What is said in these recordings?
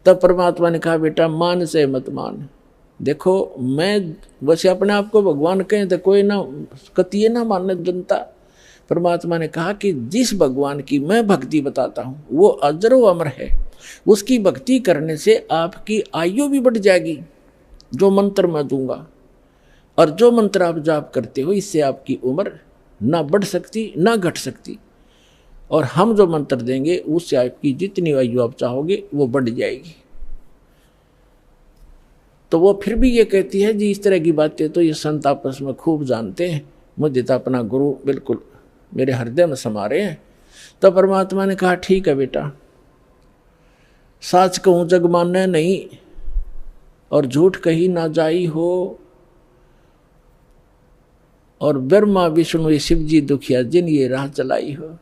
तब परमात्मा ने कहा बेटा मान से मत मान। देखो मैं वैसे अपने आप को भगवान कहें तो कोई ना कतिये ना माने जनता। परमात्मा ने कहा कि जिस भगवान की मैं भक्ति बताता हूँ वो अजर व अमर है, उसकी भक्ति करने से आपकी आयु भी बढ़ जाएगी जो मंत्र मैं दूंगा, और जो मंत्र आप जाप करते हो इससे आपकी उम्र ना बढ़ सकती ना घट सकती, और हम जो मंत्र देंगे उससे आपकी जितनी आयु आप चाहोगे वो बढ़ जाएगी। तो वो फिर भी ये कहती है जी इस तरह की बातें तो ये संत आपस में खूब जानते हैं, मुझे तो अपना गुरु बिल्कुल मेरे हृदय में समा रहे हैं। तो परमात्मा ने कहा ठीक है बेटा, साच कहूँ जग माने नहीं और झूठ कही ना जाई हो, और ब्रह्मा विष्णु शिव जी दुखिया जिन ये राह चलाई हो।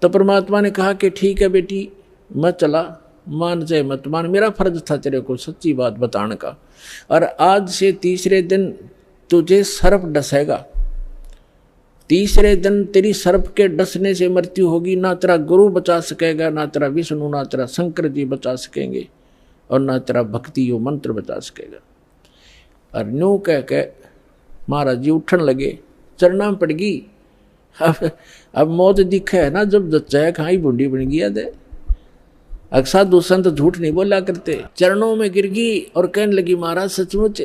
तो परमात्मा ने कहा कि ठीक है बेटी मैं चला, मान चाहे मत मान, मेरा फर्ज था तेरे को सच्ची बात बताने का। और आज से तीसरे दिन तुझे सर्प डसेगा, तीसरे दिन तेरी सर्प के डसने से मृत्यु होगी, ना तेरा गुरु बचा सकेगा, ना तेरा विष्णु, ना तेरा शंकर जी बचा सकेंगे, और ना तेरा भक्ति यो मंत्र बचा सकेगा। और न्यू कह के महाराज जी उठन लगे, चरना पड़ गई। अब मौत दिखे है ना, जब जच्चा खाई बूढ़ी बन गया दे। साधु संत झूठ नहीं बोला करते। चरणों में गिर गई और कहने लगी महाराज सचमुच।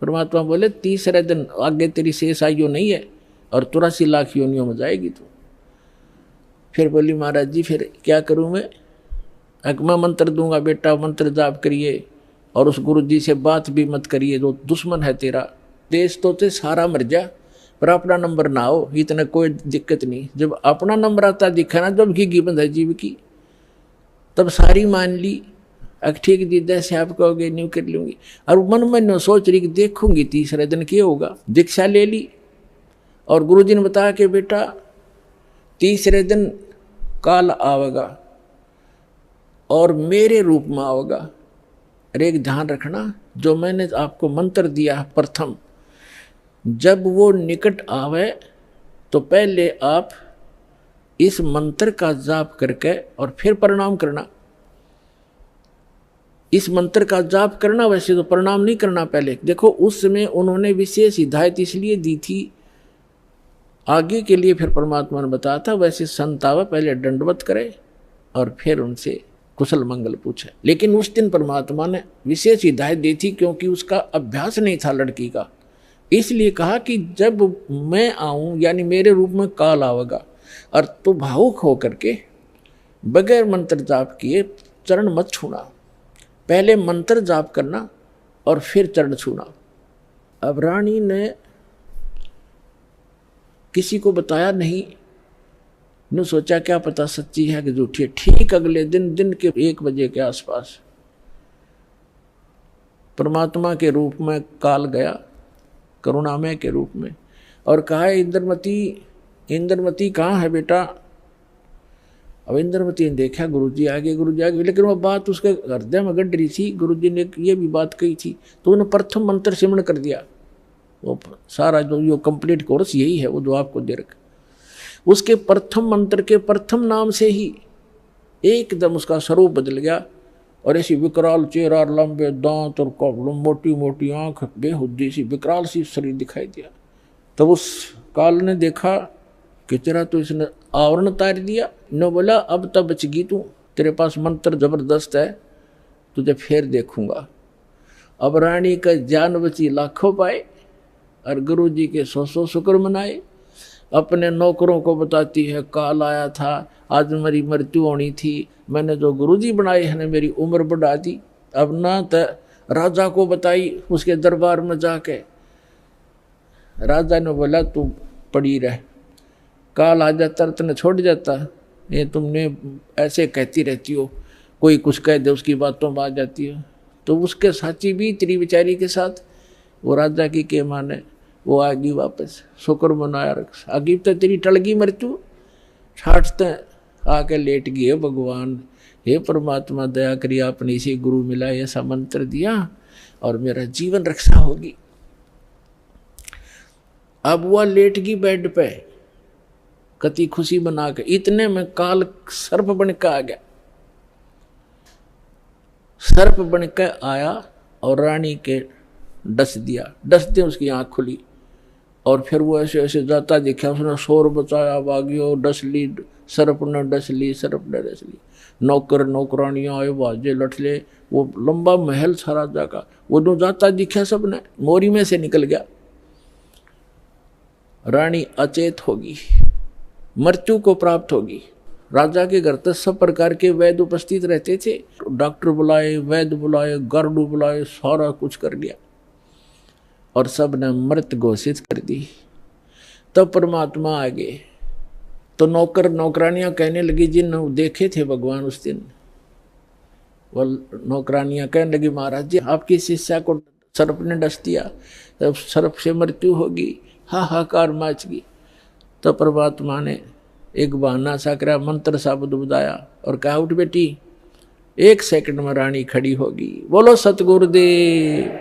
परमात्मा बोले तीसरे दिन आगे तेरी शेष आयु नहीं है और 83 लाख योनियों में जाएगी तू। फिर बोली महाराज जी फिर क्या करूं मैं? मैं मंत्र दूंगा बेटा, मंत्र जाप करिए, और उस गुरु जी से बात भी मत करिए जो दुश्मन है तेरा। देश तो ते सारा मर जा पर अपना नंबर ना हो, इतना कोई दिक्कत नहीं। जब अपना नंबर आता दिखा ना, जब घी बंद है जीव की, तब सारी मान ली। ठीक जी जैसे आप कहोगे न्यू कर लूंगी। और मन में न्यू सोच रही कि देखूंगी तीसरे दिन क्या होगा। दीक्षा ले ली और गुरु जी ने बताया कि बेटा तीसरे दिन काल आवेगा और मेरे रूप में आवेगा। अरे एक ध्यान रखना, जो मैंने आपको मंत्र दिया प्रथम, जब वो निकट आवे तो पहले आप इस मंत्र का जाप करके और फिर प्रणाम करना। इस मंत्र का जाप करना, वैसे तो प्रणाम नहीं करना पहले। देखो उस समय उन्होंने विशेष हिदायत इसलिए दी थी आगे के लिए, फिर परमात्मा ने बताया था वैसे संत आवे पहले दंडवत करे और फिर उनसे कुशल मंगल पूछे। लेकिन उस दिन परमात्मा ने विशेष हिदायत दी थी क्योंकि उसका अभ्यास नहीं था लड़की का, इसलिए कहा कि जब मैं आऊं यानी मेरे रूप में काल आवेगा और तू भावुक होकर के बगैर मंत्र जाप किए चरण मत छूना, पहले मंत्र जाप करना और फिर चरण छूना। अब रानी ने किसी को बताया नहीं, ने सोचा क्या पता सच्ची है कि झूठी है। ठीक अगले दिन के 1 बजे के आसपास परमात्मा के रूप में काल गया, करुणामय के रूप में, और कहा इंद्रमती, इंद्रमती कहाँ है बेटा? अब इंद्रमती ने देखा गुरुजी आगे, गुरुजी आगे, लेकिन वो बात उसके हृदय में गड़ रही थी। गुरुजी ने ये भी बात कही थी तो उन्होंने प्रथम मंत्र सिमरण कर दिया। वो सारा जो ये कंप्लीट कोर्स यही है वो जो आपको दे रखा, उसके प्रथम मंत्र के प्रथम नाम से ही एकदम उसका स्वरूप बदल गया। और ऐसी विकराल चेहरा, लंबे दांत और मोटी मोटी आंख, बेहुद्दी सी विकराल सी शरीर दिखाई दिया। तब उस काल ने देखा कि तेरा तो इसने आवरण उतार दिया। न बोला अब तब बच गई तू, तेरे पास मंत्र जबरदस्त है, तुझे फिर देखूंगा। अब रानी का जान बची लाखों पाए और गुरु जी के 100 शुक्र मनाए। अपने नौकरों को बताती है काल आया था, आज मेरी मृत्यु होनी थी, मैंने जो गुरुजी बनाए हैं मेरी उम्र बढ़ा दी। अब ना तो राजा को बताई उसके दरबार में जाके। राजा ने बोला तू पड़ी रह, काल आ जाता तने छोड़ जाता, ये तुमने ऐसे कहती रहती हो, कोई कुछ कह दे उसकी बातों में आ जाती हो। तो उसके साची भी तेरी बेचारी के साथ वो राजा की के माने वो आ गई वापस, शुक्र मनाया रख। आगे तो तेरी टल गई मृत्यु, छाटते आके लेट गई। है भगवान, हे परमात्मा दया करिए, आपने इसी गुरु मिला ऐसा मंत्र दिया और मेरा जीवन रक्षा होगी। अब वह लेट गई बेड पे कति खुशी बना के, इतने में काल सर्प बन के आ गया। सर्प बन के आया और रानी के डस दिया। डसते उसकी आंख खुली और फिर वो ऐसे ऐसे जाता दिखा। उसने शोर बचाया, भागियो, डस ली, सर्प ने डस ली, सर्प ने डस ली। नौकर नौकरानियां आए, बाजे लठले, वो लंबा महल था राजा का। वो जो जाता दिखा सबने, मोरी में से निकल गया। रानी अचेत होगी, मृत्यु को प्राप्त होगी। राजा के घर तक सब प्रकार के वैद्य उपस्थित रहते थे। डॉक्टर बुलाए, वैद्य बुलाए, गार्डू बुलाए, सारा कुछ कर दिया और सब ने मृत घोषित कर दी। तब परमात्मा आ गए तो नौकर नौकरानियां कहने लगी, जिन देखे थे भगवान उस दिन, वो नौकरानियां कहने लगी, महाराज जी आपकी शिष्या को सर्प ने डस दिया, तब सर्प से मृत्यु होगी। हाहाकार मच गई। तो परमात्मा ने एक बहाना सा करा, मंत्र शब्द बुझाया और कहा, उठ बेटी, 1 सेकंड में रानी खड़ी होगी। बोलो सतगुरुदेव।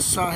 साहेब